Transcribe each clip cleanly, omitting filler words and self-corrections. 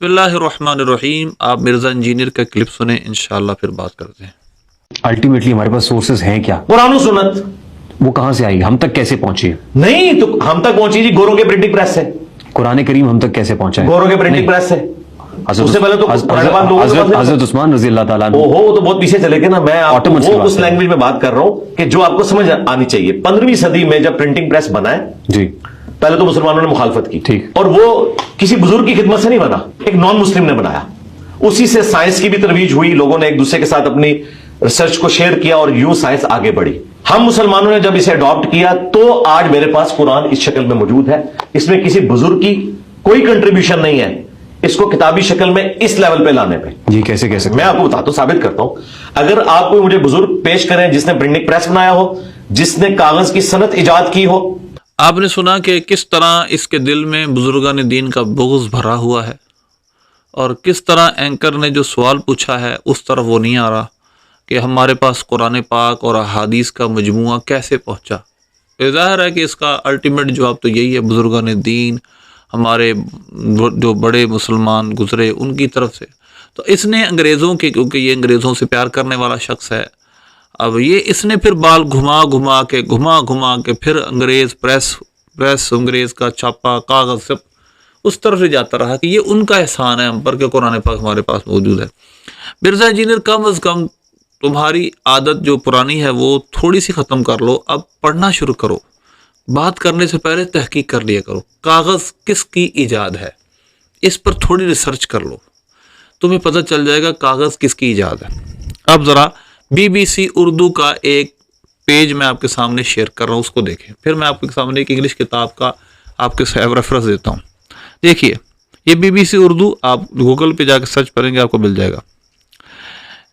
بسم اللہ الرحمن الرحیم. آپ مرزا انجینئر کا کلپ سنیں، انشاءاللہ پھر بات کرتے ہیں. الٹیمیٹلی ہمارے پاس سورسز ہیں کیا؟ قرآن و سنت. وہ کہاں سے آئی؟ ہم تک کیسے پہنچی؟ نہیں تو ہم تک پہنچی جی گوروں کے پرنٹنگ پریس سے. قرآن کریم ہم تک کیسے پہنچا ہے؟ گوروں کے پرنٹنگ پریس سے. اس سے پہلے تو حضرت عثمان رضی اللہ تعالیٰ وہ تو بہت پیچھے چلے گئے نا. میں آپ کو اس لینگویج میں بات کر رہا ہوں کہ جو آپ کو سمجھ آنی چاہیے. 15ویں صدی میں جب پرنٹنگ پریس بنا ہے جی، پہلے تو مسلمانوں نے مخالفت کی، ٹھیک، اور وہ کسی بزرگ کی خدمت سے نہیں بنا، ایک نان مسلم نے بنایا. اسی سے سائنس کی بھی ترویج ہوئی، لوگوں نے ایک دوسرے کے ساتھ اپنی ریسرچ کو شیئر کیا اور یوں سائنس آگے بڑھی. ہم مسلمانوں نے جب اسے اڈاپٹ کیا تو آج میرے پاس قرآن اس شکل میں موجود ہے. اس میں کسی بزرگ کی کوئی کنٹریبیوشن نہیں ہے اس کو کتابی شکل میں اس لیول پہ لانے پہ. جی کیسے کیسے؟ میں آپ کو بتاتا ہوں، ثابت کرتا ہوں. اگر آپ کو مجھے بزرگ پیش کریں جس نے پرنٹنگ پریس بنایا ہو، جس نے کاغذ کی صنعت ایجاد کی ہو. آپ نے سنا کہ کس طرح اس کے دل میں بزرگان دین کا بغض بھرا ہوا ہے، اور کس طرح اینکر نے جو سوال پوچھا ہے اس طرف وہ نہیں آ رہا کہ ہمارے پاس قرآن پاک اور احادیث کا مجموعہ کیسے پہنچا. ظاہر ہے کہ اس کا الٹیمیٹ جواب تو یہی ہے، بزرگان دین ہمارے جو بڑے مسلمان گزرے ان کی طرف سے. تو اس نے انگریزوں کے، کیونکہ یہ انگریزوں سے پیار کرنے والا شخص ہے، اب اس نے پھر بال گھما گھما کے پھر انگریز پریس انگریز کا چھاپا کاغذ سب اس طرف سے جاتا رہا کہ یہ ان کا احسان ہے ہم پر کہ قرآن پاک ہمارے پاس موجود ہے. مرزا انجینئر کم از کم تمہاری عادت جو پرانی ہے وہ تھوڑی سی ختم کر لو. اب پڑھنا شروع کرو، بات کرنے سے پہلے تحقیق کر لیا کرو. کاغذ کس کی ایجاد ہے اس پر تھوڑی ریسرچ کر لو، تمہیں پتہ چل جائے گا کاغذ کس کی ایجاد ہے. اب ذرا BBC اردو کا ایک پیج میں آپ کے سامنے شیئر کر رہا ہوں، اس کو دیکھیں. پھر میں آپ کے سامنے ایک انگلش کتاب کا آپ کے ریفرنس دیتا ہوں. دیکھیے یہ BBC اردو، آپ گوگل پہ جا کے سرچ کریں گے آپ کو مل جائے گا.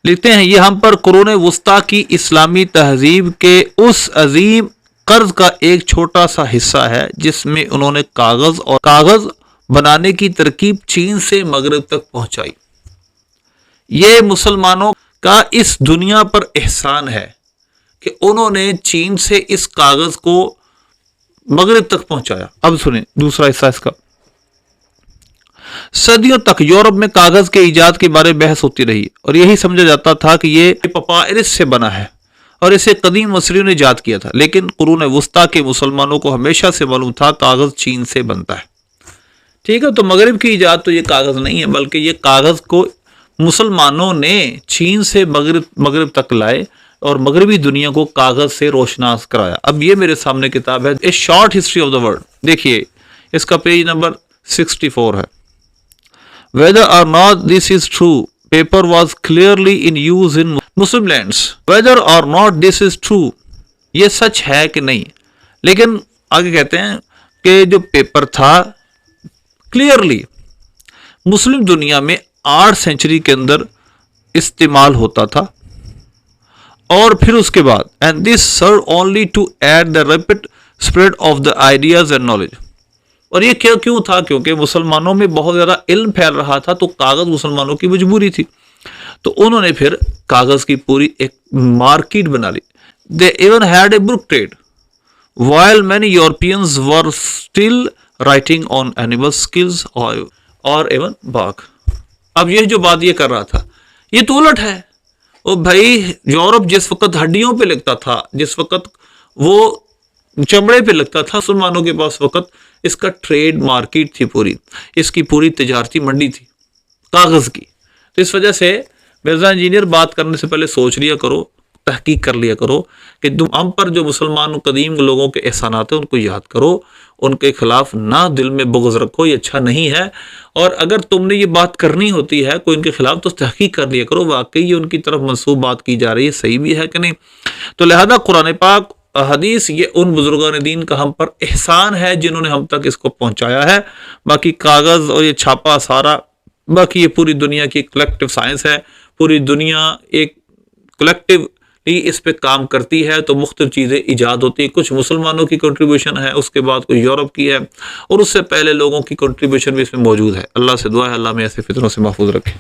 لکھتے ہیں یہ ہم پر قرون وسطیٰ کی اسلامی تہذیب کے اس عظیم قرض کا ایک چھوٹا سا حصہ ہے جس میں انہوں نے کاغذ بنانے کی ترکیب چین سے مغرب تک پہنچائی. یہ مسلمانوں کا اس دنیا پر احسان ہے کہ انہوں نے چین سے اس کاغذ کو مغرب تک پہنچایا. اب سنیں دوسرا حصہ اس کا. صدیوں تک یورپ میں کاغذ کے ایجاد کے بارے بحث ہوتی رہی اور یہی سمجھا جاتا تھا کہ یہ پپائرس سے بنا ہے اور اسے قدیم مصریوں نے ایجاد کیا تھا. لیکن قرون وسطیٰ کے مسلمانوں کو ہمیشہ سے معلوم تھا کاغذ چین سے بنتا ہے. ٹھیک ہے، تو مغرب کی ایجاد تو یہ کاغذ نہیں ہے، بلکہ یہ کاغذ کو مسلمانوں نے چین سے مغرب تک لائے اور مغربی دنیا کو کاغذ سے روشناس کرایا. اب یہ میرے سامنے کتاب ہے a short history of the world. دیکھیے اس کا پیج نمبر 64 ہے. Whether or not this is true, paper was clearly in use in Muslim lands. Whether or not this is true, یہ سچ ہے کہ نہیں. لیکن آگے کہتے ہیں کہ جو پیپر تھا کلیئرلی مسلم دنیا میں 8 سینچری کے اندر استعمال ہوتا تھا، اور پھر اس کے بعد and this served only to add the rapid spread of the ideas and knowledge. اور یہ کیوں تھا؟ کیونکہ مسلمانوں میں بہت زیادہ علم پھیل رہا تھا تو کاغذ مسلمانوں کی مجبوری تھی، تو انہوں نے پھر کاغذ کی پوری ایک مارکیٹ بنا لی. They even had a book trade while many Europeans were still writing on animal skills or even bark. اب یہ جو بات یہ کر رہا تھا یہ تو الٹ ہے. او بھائی یورپ جس وقت ہڈیوں پہ لگتا تھا، جس وقت وہ چمڑے پہ لگتا تھا، مسلمانوں کے پاس وقت اس کا ٹریڈ مارکیٹ تھی، پوری اس کی پوری تجارتی منڈی تھی کاغذ کی. تو اس وجہ سے مرزا انجینئر بات کرنے سے پہلے سوچ لیا کرو، تحقیق کر لیا کرو کہ ہم پر جو مسلمان قدیم لوگوں کے احسانات ہیں ان کو یاد کرو، ان کے خلاف نہ دل میں بغض رکھو، یہ اچھا نہیں ہے. اور اگر تم نے یہ بات کرنی ہوتی ہے کوئی ان کے خلاف تو تحقیق کر لیا کرو واقعی یہ ان کی طرف منسوب بات کی جا رہی ہے صحیح بھی ہے کہ نہیں. تو لہذا قرآن پاک حدیث یہ ان بزرگان دین کا ہم پر احسان ہے جنہوں نے ہم تک اس کو پہنچایا ہے. باقی کاغذ اور یہ چھاپا سارا، باقی یہ پوری دنیا کی کلیکٹیو سائنس ہے. پوری دنیا ایک کلیکٹیو اس پہ کام کرتی ہے تو مختلف چیزیں ایجاد ہوتی ہیں. کچھ مسلمانوں کی کنٹریبیوشن ہے، اس کے بعد کوئی یورپ کی ہے، اور اس سے پہلے لوگوں کی کنٹریبیوشن بھی اس میں موجود ہے. اللہ سے دعا ہے اللہ میں ایسے فتنوں سے محفوظ رکھے.